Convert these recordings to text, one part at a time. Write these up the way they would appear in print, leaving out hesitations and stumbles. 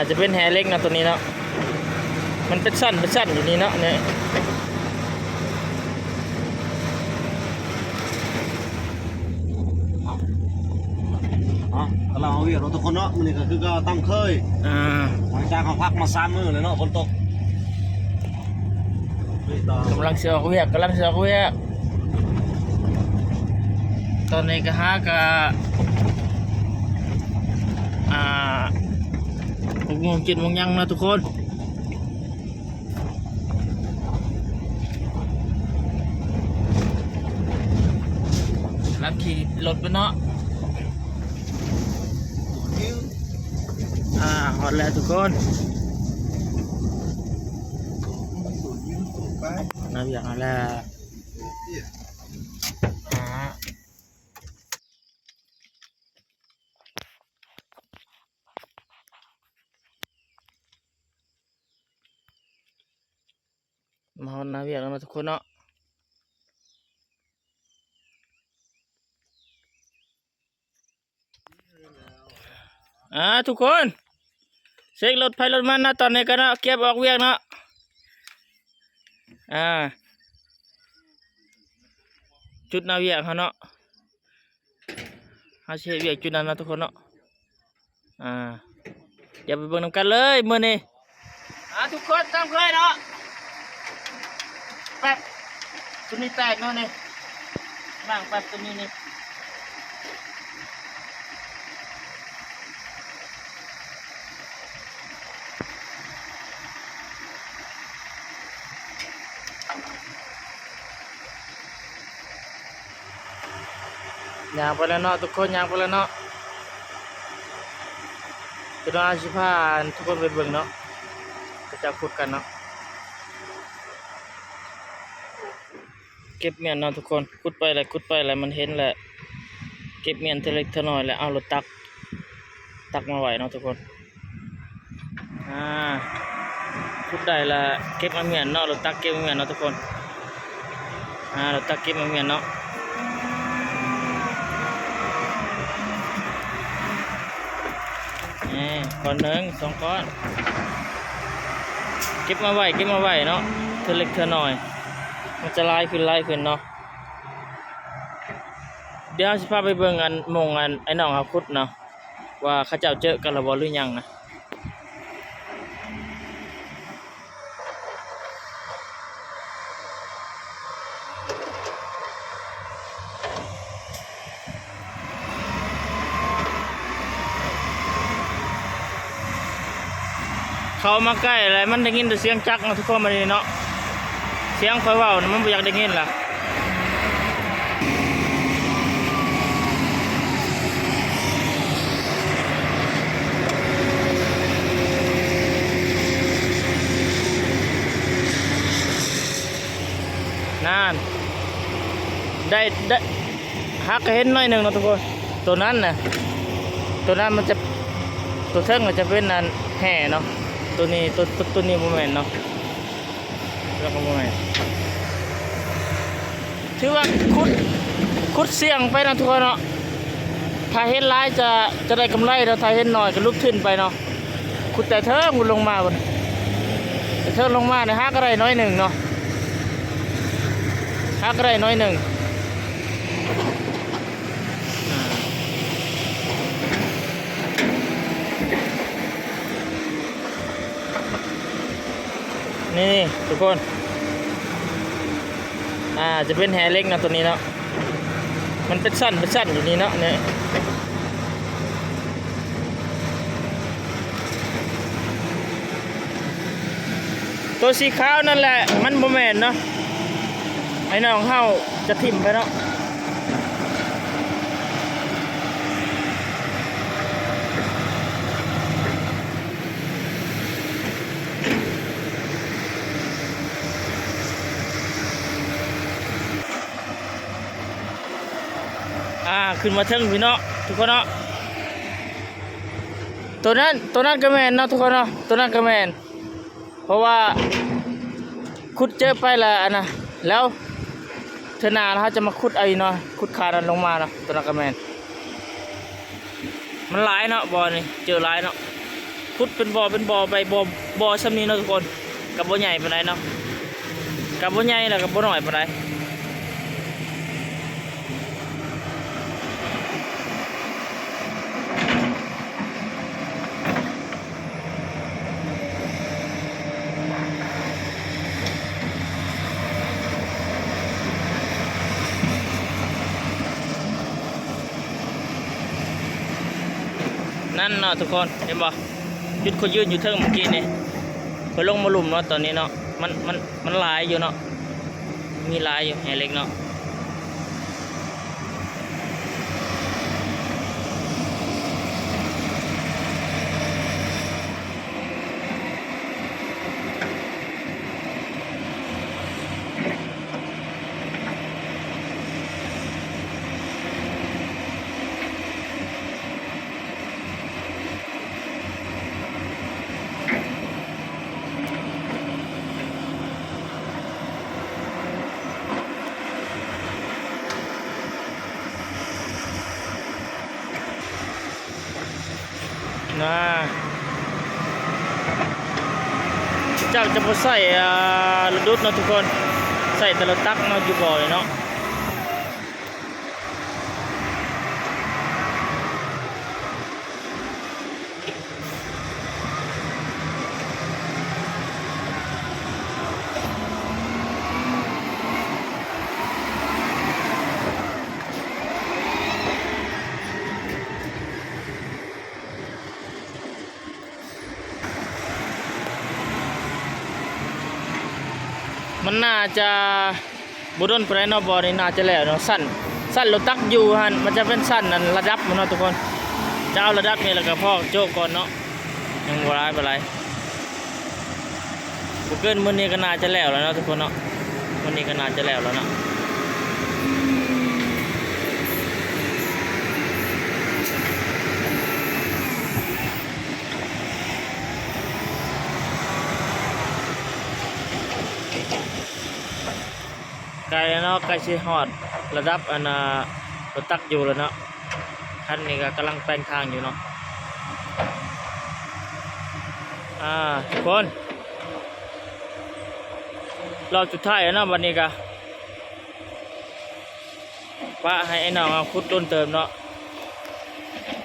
จะเป็นแฮเล็กนะตัวนี้เนาะมันเป็นสั้นอยู่นี่เนาะเนี่ยเราเอาเวียดเราทุกคนเนาะมันนี่ก็คือก็ตั้งเคยหลังจากเขาพักมา3 มื้อเลยเนาะฝนตกกำลังเสือกเวียกตอนนี้ก็หากะ6 โมง 7 โมงยังนะทุกคนรับขี่รถไปเนาะฮอตแล้วทุกคนน่าอยากอะไรมาฮอตน่าอยากนะทุกคนเนาะทุกคนเช็ครถไฟรถมันนะตอนนี้ก็เนาะเก็บออกเวียกเนาะจุดนาเวียกเขาเนาะเขาเช็คเวียกจุดนั้นนะทุกคนเนาะอย่าไปเบิ่งนำกันเลยมื้อนี้ทุกคนตามเคยเนาะแป๊บตัวนี้แตกเนาะนี่บ้างแป๊บตัวนี้นี่ย่างไปแล้วเนาะทุกคนย่างไปแล้วเนาะจะต้องอาชีพาทุกคนไปเบิ่งเนาะก็จะพูดกันเนาะเก็บเมียนเนาะทุกคนขุดไปอะไรมันเห็นแหละเก็บเมียนเท่าเล็กเท่าน้อยแล้วเอารถตักมาไหวเนาะทุกคนขุดได้ละเก็บมาเมียนเนาะรถตักเก็บมาเมียนเนาะทุกคนรถตักเก็บมาเมียนเนาะก้อนหนึ่ง2 ก้อนเก็บมาไว้เนาะเท่าเล็กเท่าน้อยมันจะลายขึ้นเนาะเดี๋ยวสิพาไปเบิ่งไอ้น้องเขาขุดเนาะว่าเขาเจ้าเจอกันแล้วบ่หรือยังนะเขามาใกล้อะไรมันได้ยินแต่เสียงจักรนะทุกคนมาดีเนาะเสียงคอยว่าวมันไม่อยากได้ยินล่ะนั่นได้หักเห็นหน่อยหนึ่งนะทุกคนตัวนั้นมันจะตัวเทิงมันจะเป็นนั่นแห่เนาะตัวนี้โมเมนต์เนาะแล้วก็โมเมนต์ถือว่าคุดเสี่ยงไปนะทุกคนเนาะถ้าเห็นร้ายจะได้กำไรแล้วถ้าเห็นหน่อยก็ลุกขึ้นไปเนาะขุดแต่เทิงลงมาบนแต่เทิงลงมาเนี่ยหักอะไรน้อยหนึ่งเนาะหักอะไรน้อยหนึ่งนี่ทุกคนจะเป็นแฮเล็กนะตัวนี้เนาะมันเป็นสั้นอยู่นี่เนาะเนี่ยตัวสีขาวนั่นแหละมันโมเมนต์เนาะไอ้น้องเฮาจะทิ่มไปเนาะขึ้นมาเทิงพี่เนาะทุกคนเนาะตัวนั้นก็แมนเนาะทุกคนเนาะตัวนั้นก็แมนเพราะว่าขุดเจอไปแล้วนะแล้วเธอนาเขาจะมาขุดไอ้เนาะขุดขาดันลงมาเนาะตัวนั้นก็แมนมันหลายเนาะบอลนี่เจอหลายเนาะ ขุดเป็นบ่อไปบ่อซ้ำนี้เนาะทุกคนกับบ่ใหญ่ปานใดเนาะกับบ่ใหญ่แล้วกับบ่น้อยปานใดนั่นเนาะทุกคนเห็นบ่จุดเขายืนอยู่เทิงเมื่อกี้นี่เขาลงมาหลุมเนาะตอนนี้เนาะมันหลายอยู่เนาะมีหลายอยู่แห่เล็กเนาะนะเจ้าจะบ่ใส่ระดุดเนาะทุกคนใส่แต่ละตักเนาะอยู่บ่อยเนาะมันน่าจะบุดนปานใดเนาะบ่อนี่น่าจะแล้วเนาะสั้นรถตักอยู่หั่นมันจะเป็นสั้นนั่นระดับมันเนาะทุกคนจะเอาระดับนี้แล้วก็พอกโจกก่อนเนาะยังบ่ร้ายบ่ไรบ่เกินมื้อนี้ก็น่าจะแล้วเนาะทุกคนเนาะมื้อนี้ก็น่าจะแล้วเนาะไกลเนาะไกลสิฮอดระดับรถตักอยู่แล้วเนาะคันนี้ก็กำลังแปลงทางอยู่เนาะทุกคนรอบสุดท้ายแล้วเนาะวันนี้ก็ว่าให้ไอ้น้องเอาขุดต้นเติมเนาะ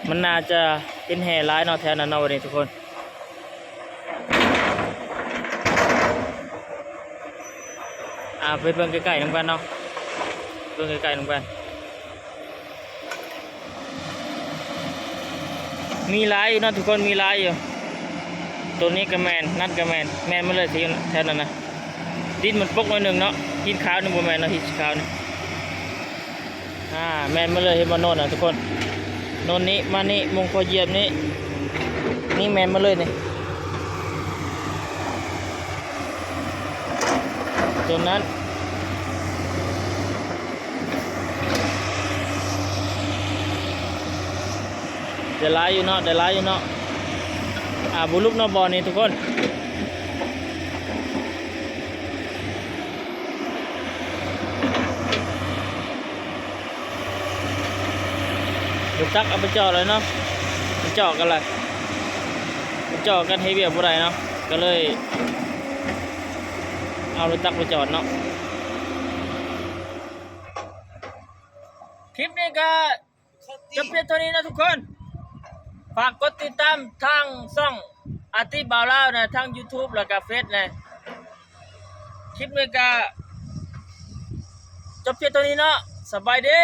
มันน่าจะเป็นแห่ร้ายเนาะแถวนั้นเนาะวันนี้ทุกคนไปเบิ่งใกล้ๆน้ำกันเนาะเบิ่งใกล้ๆน้ำกันมีหลายอยู่เนาะทุกคนมีหลายอยู่ตัวนี้ก็แมนนั่นก็แมนมาเลยที่แถวนั้นนะดินมันปกหน่อยหนึ่งเนาะหินขาวนึงบ่แมนเนาะหินขาวนี่แมนมาเลยเห็นบ่โน่นทุกคนโน่นนี้มานี่มงคลเยียบนี่แมนมาเลยนี่ตัวนั้นเดี๋ยวไล่อยู่เนาะบุลุกเนาะบอลนี่ทุกคนดูตักเอาไปจ่อเลยเนาะไปจ่อกันเลยไปจ่อกันให้เบียบบ่ได้เนาะก็เลยเอารถตักไปจอดเนาะคลิปนี้ก็จบเพียงเท่านี้นะทุกคนฝากกดติดตามทางช่องอาร์ติบ่าวลาวนะทาง YouTube แล้วก็เฟซนะคลิปนี้ก็จบเพียงเท่านี้เนาะสบายดี